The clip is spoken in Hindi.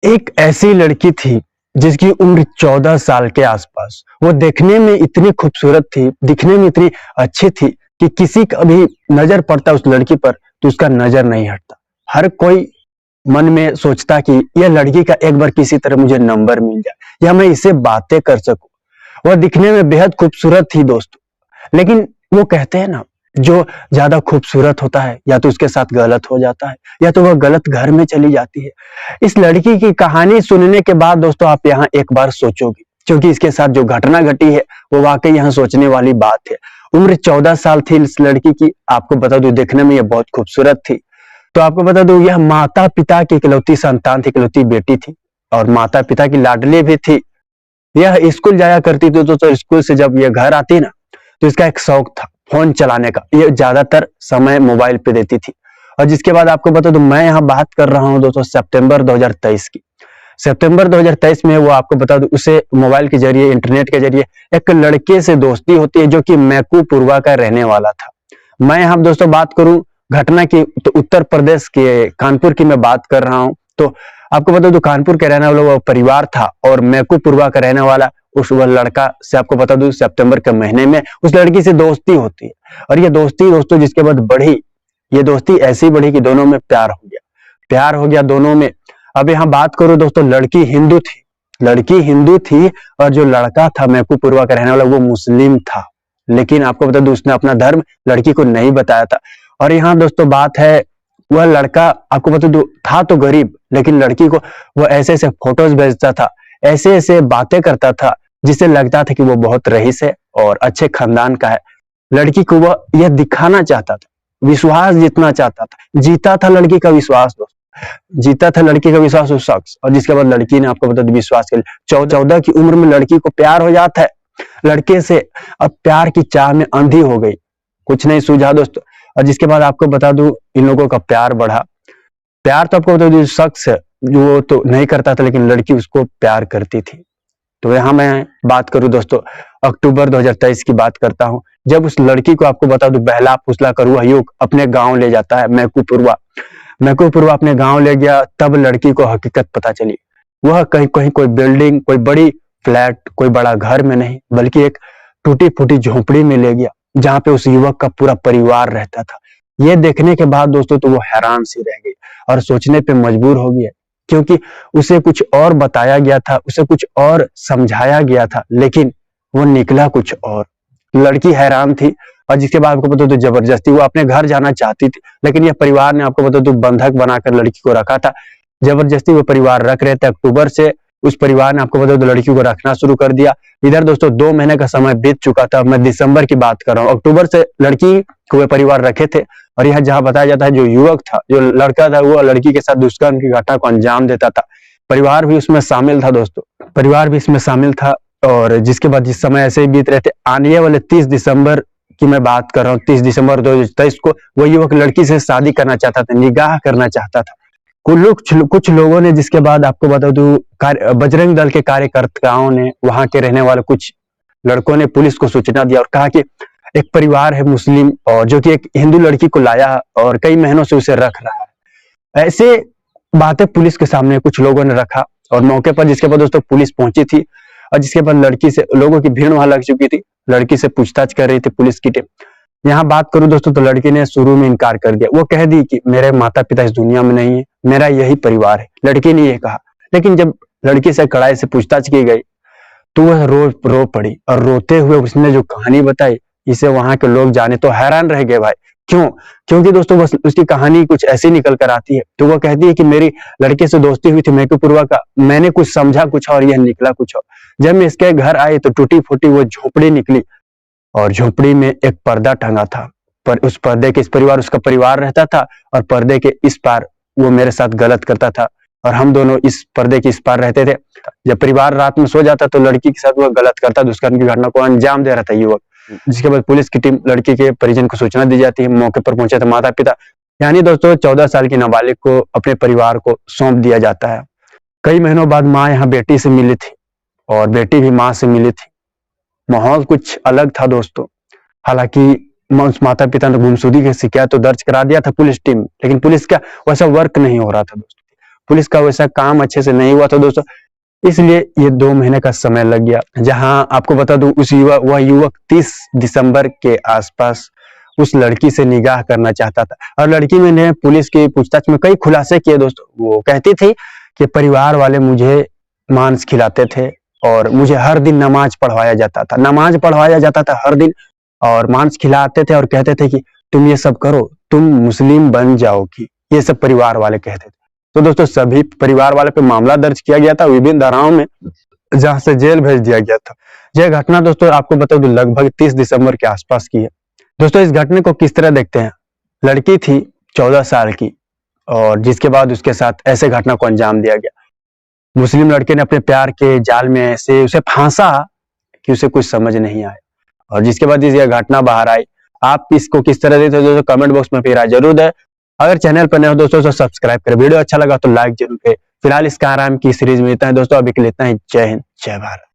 एक ऐसी लड़की थी जिसकी उम्र 14 साल के आसपास। वो देखने में इतनी खूबसूरत थी, दिखने में इतनी अच्छी थी कि किसी का भी नजर पड़ता उस लड़की पर तो उसका नजर नहीं हटता। हर कोई मन में सोचता कि यह लड़की का एक बार किसी तरह मुझे नंबर मिल जाए या मैं इससे बातें कर सकूं। वह दिखने में बेहद खूबसूरत थी दोस्तों, लेकिन वो कहते हैं ना, जो ज्यादा खूबसूरत होता है या तो उसके साथ गलत हो जाता है या तो वह गलत घर में चली जाती है। इस लड़की की कहानी सुनने के बाद दोस्तों आप यहाँ एक बार सोचोगे, क्योंकि इसके साथ जो घटना घटी है वो वाकई यहाँ सोचने वाली बात है। उम्र 14 साल थी इस लड़की की। आपको बता दूं, देखने में ये बहुत खूबसूरत थी। तो आपको बता दूं, यह माता पिता की इकलौती संतान थी, इकलौती बेटी थी और माता पिता की लाडली भी थी। यह स्कूल जाया करती थी तो स्कूल से जब यह घर आती ना, तो इसका एक शौक था फोन चलाने का। ये ज्यादातर समय मोबाइल पे देती थी। और जिसके बाद आपको बता दूं, मैं यहाँ बात कर रहा हूँ दोस्तों सितंबर 2023 की। सितंबर 2023 में वो आपको बता दूं, उसे मोबाइल के जरिए, इंटरनेट के जरिए एक लड़के से दोस्ती होती है जो कि मैकू पूर्वा का रहने वाला था। मैं यहाँ दोस्तों बात करूं घटना की, तो उत्तर प्रदेश के कानपुर की मैं बात कर रहा हूं। तो आपको बता दूं, कानपुर के रहने वाला वो परिवार था और मैकू पूर्वा का रहने वाला उस वह लड़का से आपको बता दूं सितंबर के महीने में उस लड़की से दोस्ती होती है। और ये दोस्ती दोस्तों जिसके बाद बढ़ी, ये दोस्ती ऐसी बढ़ी कि दोनों में प्यार हो गया। प्यार हो गया दोनों में। अब यहाँ बात करूं दोस्तों, लड़की हिंदू थी, लड़की हिंदू थी और जो लड़का था मैकू पूर्वा का रहने वाला वो मुस्लिम था। लेकिन आपको बता दूं, उसने अपना धर्म लड़की को नहीं बताया था। और यहाँ दोस्तों बात है, वह लड़का आपको बता दूं था तो गरीब, लेकिन लड़की को वो ऐसे ऐसे फोटोज भेजता था, ऐसे ऐसे बातें करता था जिससे लगता था कि वो बहुत रईस है और अच्छे खानदान का है। लड़की को वह यह दिखाना चाहता था, विश्वास जीतना चाहता था, जीता था लड़की का विश्वास दोस्तों, जीता था लड़की का विश्वास उस शख्स। और जिसके बाद लड़की ने आपको बता दूं विश्वास कर लिया। 14 की उम्र में लड़की को प्यार हो जाता है लड़के से। अब प्यार की चाह में अंधी हो गई, कुछ नहीं सूझा दोस्तों। और जिसके बाद आपको बता दूं, इन लोगों का प्यार बढ़ा। प्यार तो आपको बता दूं शख्स जो तो नहीं करता था, लेकिन लड़की उसको प्यार करती थी। तो यहाँ मैं बात करूं दोस्तों, अक्टूबर 2023 की बात करता हूं, जब उस लड़की को आपको बता दूं बहला फुसला कर वह युवक अपने गांव ले जाता है। मैकू पूर्वा अपने गांव ले गया, तब लड़की को हकीकत पता चली। वह कहीं कहीं कोई बिल्डिंग, कोई बड़ी फ्लैट, कोई बड़ा घर में नहीं, बल्कि एक टूटी फूटी झोपड़ी में ले गया जहां पे उस युवक का पूरा परिवार रहता था। ये देखने के बाद दोस्तों तो वो हैरान सी रह गई और सोचने पे मजबूर हो गया, क्योंकि उसे कुछ और बताया गया था, उसे कुछ और समझाया गया था, लेकिन वो निकला कुछ और। लड़की हैरान थी। और जिसके बाद आपको बता दो जबरदस्ती वो अपने घर जाना चाहती थी, लेकिन यह परिवार ने आपको बता दो बंधक बनाकर लड़की को रखा था। जबरदस्ती वो परिवार रख रहे थे। अक्टूबर से उस परिवार ने आपको बता दो लड़की को रखना शुरू कर दिया। इधर दोस्तों 2 महीने का समय बीत चुका था। मैं दिसंबर की बात कर रहा हूँ। अक्टूबर से लड़की को वे परिवार रखे थे और यह जहां बताया जाता है जो युवक था, जो लड़का था, वो लड़की के साथ दुष्कर्म की घटना को अंजाम देता था। परिवार भी उसमें शामिल था दोस्तों, परिवार भी इसमें शामिल था। और जिसके बाद जिस समय ऐसे ही बीत रहे थे, आने वाले 30 दिसंबर की मैं बात कर रहा हूँ, 30 दिसंबर 2023 को वो युवक लड़की से शादी करना चाहता था, निकाह करना चाहता था। कुछ लोगों ने, जिसके बाद आपको बता दूं बजरंग दल के कार्यकर्ताओं ने, वहां के रहने वाले कुछ लड़कों ने पुलिस को सूचना दिया और कहा कि एक परिवार है मुस्लिम और जो कि एक हिंदू लड़की को लाया और कई महीनों से उसे रख रहा है। ऐसे बातें पुलिस के सामने कुछ लोगों ने रखा और मौके पर जिसके बाद दोस्तों पुलिस पहुंची थी और जिसके बाद लड़की से लोगों की भीड़ वहां लग चुकी थी। लड़की से पूछताछ कर रही थी पुलिस की टीम। यहाँ बात करूं दोस्तों तो लड़की ने शुरू में इनकार कर दिया। वो कह दी कि मेरे माता पिता इस दुनिया में नहीं है, मेरा यही परिवार है, लड़की ने ये कहा। लेकिन जब लड़की से कड़ाई से पूछताछ की गई तो वह रो पड़ी और रोते हुए उसने जो कहानी बताई, इसे वहां के लोग जाने तो हैरान रह गए भाई। क्यों? क्योंकि दोस्तों बस उसकी कहानी कुछ ऐसी निकल कर आती है। तो वो कहती है कि मेरी लड़के से दोस्ती हुई थी मैकू पूर्वा का, मैंने कुछ समझा कुछ और, यह निकला कुछ और। जब मैं इसके घर आई तो टूटी फूटी वो झोपड़ी निकली और झोपड़ी में एक पर्दा टंगा था। पर उस पर्दे के इस परिवार, उसका परिवार रहता था और पर्दे के इस पार वो मेरे साथ गलत करता था और हम दोनों इस पर्दे के इस पार रहते थे। जब परिवार रात में सो जाता तो लड़की के साथ वह गलत करता, दुष्कर्म की घटना को अंजाम दे रहा था युवक। जिसके बाद पुलिस की टीम, लड़की के परिजन को सूचना दी जाती है। मौके पर पहुंचे थे माता पिता। यानी दोस्तों 14 साल की नाबालिग को अपने परिवार को सौंप दिया जाता है। कई महीनों बाद माँ यहाँ बेटी से मिली थी और बेटी भी माँ से मिली थी। माहौल कुछ अलग था दोस्तों। हालांकि उस माता पिता ने गुमशुदगी की शिकायत तो दर्ज करा दिया था पुलिस टीम, लेकिन पुलिस का वैसा वर्क नहीं हो रहा था दोस्तों। पुलिस का वैसा काम अच्छे से नहीं हुआ था दोस्तों, इसलिए ये 2 महीने का समय लग गया। जहां आपको बता दूं वह युवक 30 दिसंबर के आसपास उस लड़की से निगाह करना चाहता था और लड़की ने पुलिस की पूछताछ में कई खुलासे किए दोस्तों। वो कहती थी कि परिवार वाले मुझे मांस खिलाते थे और मुझे हर दिन नमाज पढ़वाया जाता था हर दिन, और मांस खिलाते थे और कहते थे कि तुम ये सब करो, तुम मुस्लिम बन जाओगी, ये सब परिवार वाले कहते थे। तो दोस्तों सभी परिवार वाले पे मामला दर्ज किया गया था विभिन्न धाराओं में, जहां से जेल भेज दिया गया था। यह घटना दोस्तों आपको बता दूं लगभग 30 दिसंबर के आसपास की है। दोस्तों इस घटने को किस तरह देखते हैं? लड़की थी 14 साल की और जिसके बाद उसके साथ ऐसे घटना को अंजाम दिया गया। मुस्लिम लड़के ने अपने प्यार के जाल में ऐसे उसे फांसा कि उसे कुछ समझ नहीं आया, और जिसके बाद यह घटना बाहर आई। आप इसको किस तरह देखते हो दोस्तों? कमेंट बॉक्स में फिर राय जरूर दें। अगर चैनल पर नए हो दोस्तों तो सब्सक्राइब करें, वीडियो अच्छा लगा तो लाइक जरूर करें। फिलहाल इस आराम की सीरीज में इतना है दोस्तों, अभी के लिए इतना ही। जय हिंद, जय भारत।